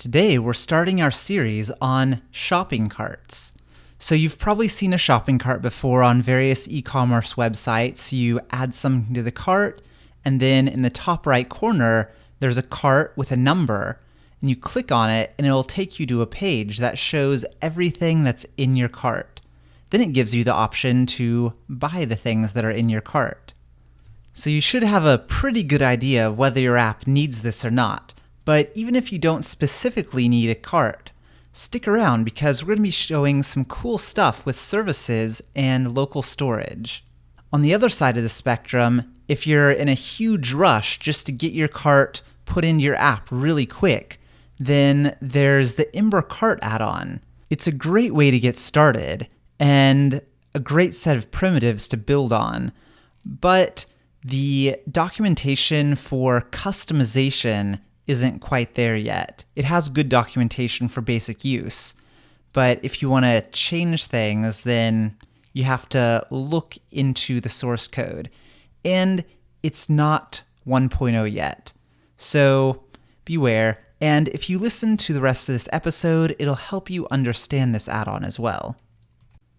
Today we're starting our series on shopping carts. So you've probably seen a shopping cart before on various e-commerce websites. You add something to the cart, and then in the top right corner there's a cart with a number, and you click on it and it'll take you to a page that shows everything that's in your cart. Then it gives you the option to buy the things that are in your cart. So you should have a pretty good idea of whether your app needs this or not. But even if you don't specifically need a cart, stick around because we're going to be showing some cool stuff with services and local storage. On the other side of the spectrum, if you're in a huge rush just to get your cart put into your app really quick, then there's the EmberCart add-on. It's a great way to get started and a great set of primitives to build on. But the documentation for customization isn't quite there yet. It has good documentation for basic use, but if you want to change things, then you have to look into the source code. And it's not 1.0 yet, so beware. And if you listen to the rest of this episode, it'll help you understand this add-on as well.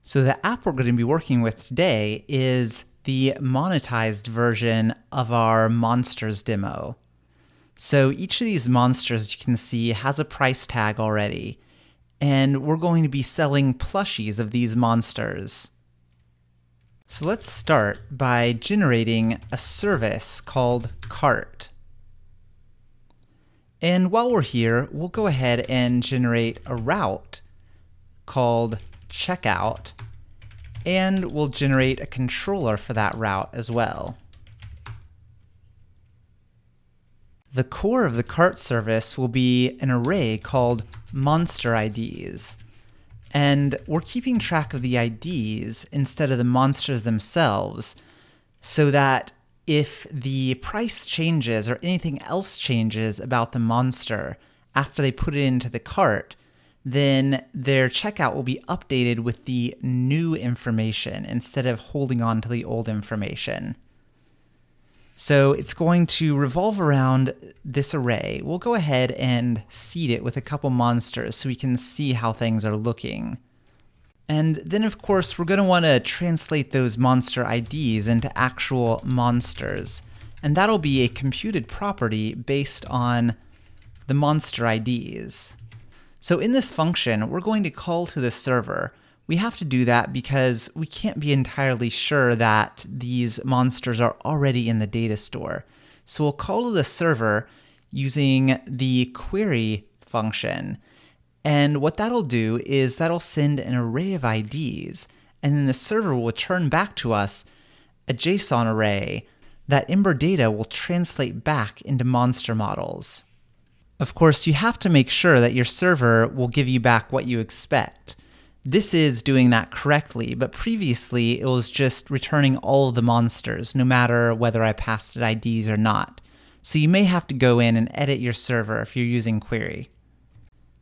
So the app we're going to be working with today is the monetized version of our monsters demo. So each of these monsters you can see has a price tag already, and we're going to be selling plushies of these monsters. So let's start by generating a service called Cart. And while we're here, we'll go ahead and generate a route called Checkout, and we'll generate a controller for that route as well. The core of the cart service will be an array called monster IDs. And we're keeping track of the IDs instead of the monsters themselves, so that if the price changes or anything else changes about the monster after they put it into the cart, then their checkout will be updated with the new information instead of holding on to the old information. So it's going to revolve around this array. We'll go ahead and seed it with a couple monsters so we can see how things are looking. And then of course we're going to want to translate those monster IDs into actual monsters. And that'll be a computed property based on the monster IDs. So in this function, we're going to call to the server. We have to do that because we can't be entirely sure that these monsters are already in the data store. So we'll call to the server using the query function. And what that'll do is that'll send an array of IDs, and then the server will return back to us a JSON array that Ember data will translate back into monster models. Of course, you have to make sure that your server will give you back what you expect. This is doing that correctly, but previously it was just returning all of the monsters, no matter whether I passed it IDs or not. So you may have to go in and edit your server if you're using query.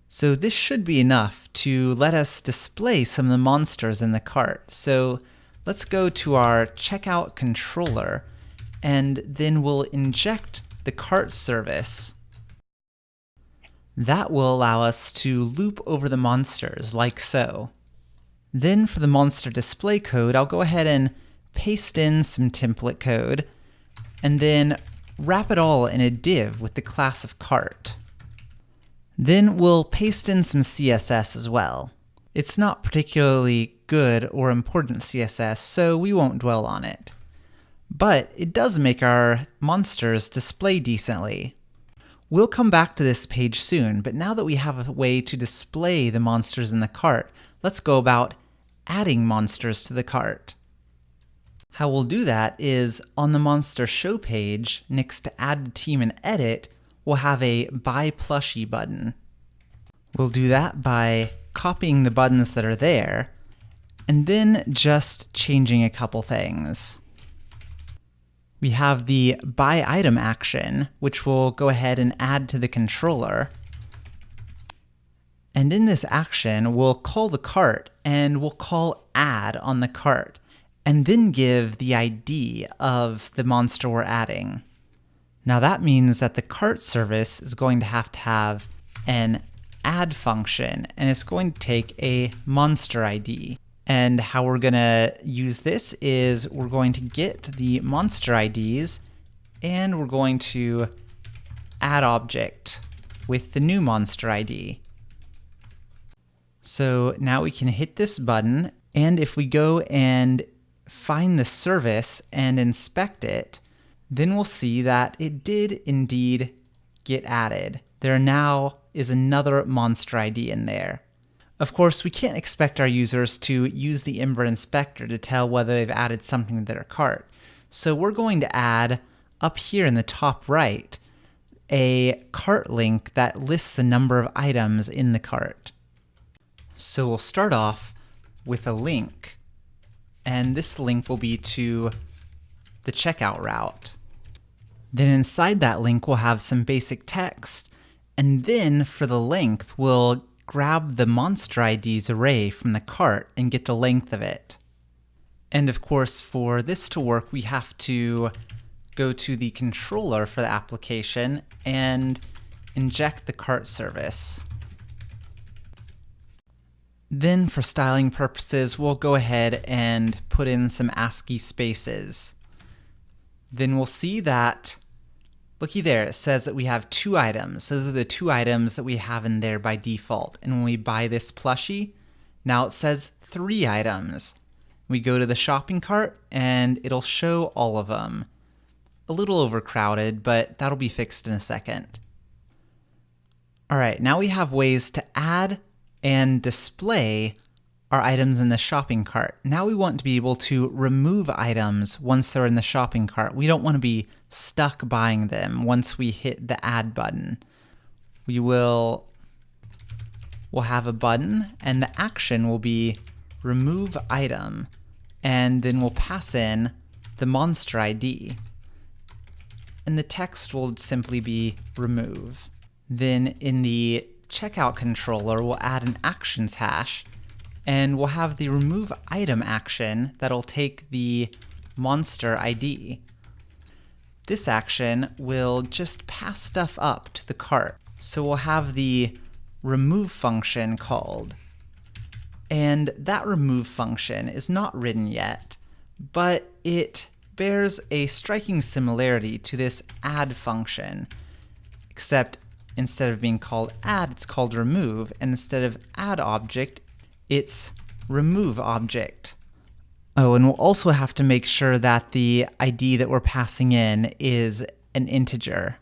So this should be enough to let us display some of the monsters in the cart. So let's go to our checkout controller, and then we'll inject the cart service. That will allow us to loop over the monsters like so. Then for the monster display code, I'll go ahead and paste in some template code and then wrap it all in a div with the class of cart. Then we'll paste in some CSS as well. It's not particularly good or important CSS, so we won't dwell on it. But it does make our monsters display decently. We'll come back to this page soon, but now that we have a way to display the monsters in the cart, let's go about adding monsters to the cart. How we'll do that is on the monster show page, next to add to team and edit, we'll have a buy plushie button. We'll do that by copying the buttons that are there, and then just changing a couple things. We have the buy item action, which we'll go ahead and add to the controller. And in this action, we'll call the cart and we'll call add on the cart, and then give the ID of the monster we're adding. Now that means that the cart service is going to have an add function, and it's going to take a monster ID. And how we're going to use this is we're going to get the monster IDs, and we're going to add object with the new monster ID. So now we can hit this button, and if we go and find the service and inspect it, then we'll see that it did indeed get added. There now is another monster ID in there. Of course, we can't expect our users to use the Ember Inspector to tell whether they've added something to their cart. So we're going to add, up here in the top right, a cart link that lists the number of items in the cart. So we'll start off with a link, and this link will be to the checkout route. Then inside that link we'll have some basic text, and then for the length we'll grab the monster IDs array from the cart and get the length of it. And of course, for this to work, we have to go to the controller for the application and inject the cart service. Then for styling purposes, we'll go ahead and put in some ASCII spaces. Then we'll see that, looky there, it says that we have 2 items. Those are the 2 items that we have in there by default. And when we buy this plushie, now it says 3 items. We go to the shopping cart and it'll show all of them. A little overcrowded, but that'll be fixed in a second. All right, now we have ways to add and display our items in the shopping cart. Now we want to be able to remove items once they're in the shopping cart. We don't want to be stuck buying them once we hit the add button. We'll have a button, and the action will be remove item, and then we'll pass in the monster ID. And the text will simply be remove. Then in the checkout controller, we'll add an actions hash, and we'll have the remove item action that'll take the monster ID. This action will just pass stuff up to the cart. So we'll have the remove function called. And that remove function is not written yet, but it bears a striking similarity to this add function, except instead of being called add, it's called remove, and instead of add object, it's remove object. Oh, and we'll also have to make sure that the ID that we're passing in is an integer.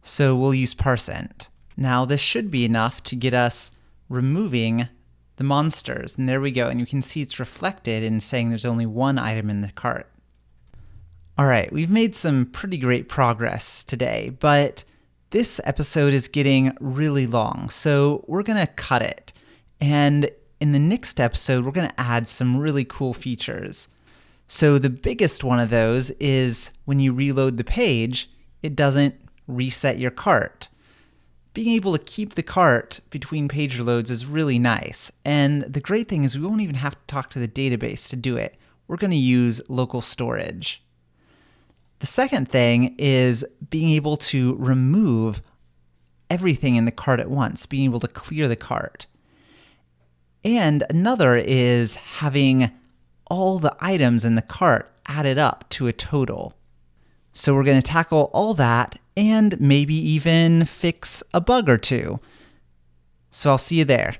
So we'll use %. Now this should be enough to get us removing the monsters, and there we go, and you can see it's reflected in saying there's only 1 item in the cart. All right, we've made some pretty great progress today, but this episode is getting really long, so we're going to cut it. And in the next episode, we're going to add some really cool features. So the biggest one of those is when you reload the page, it doesn't reset your cart. Being able to keep the cart between page reloads is really nice. And the great thing is we won't even have to talk to the database to do it. We're going to use local storage. The second thing is being able to remove everything in the cart at once, being able to clear the cart. And another is having all the items in the cart added up to a total. So we're going to tackle all that and maybe even fix a bug or 2. So I'll see you there.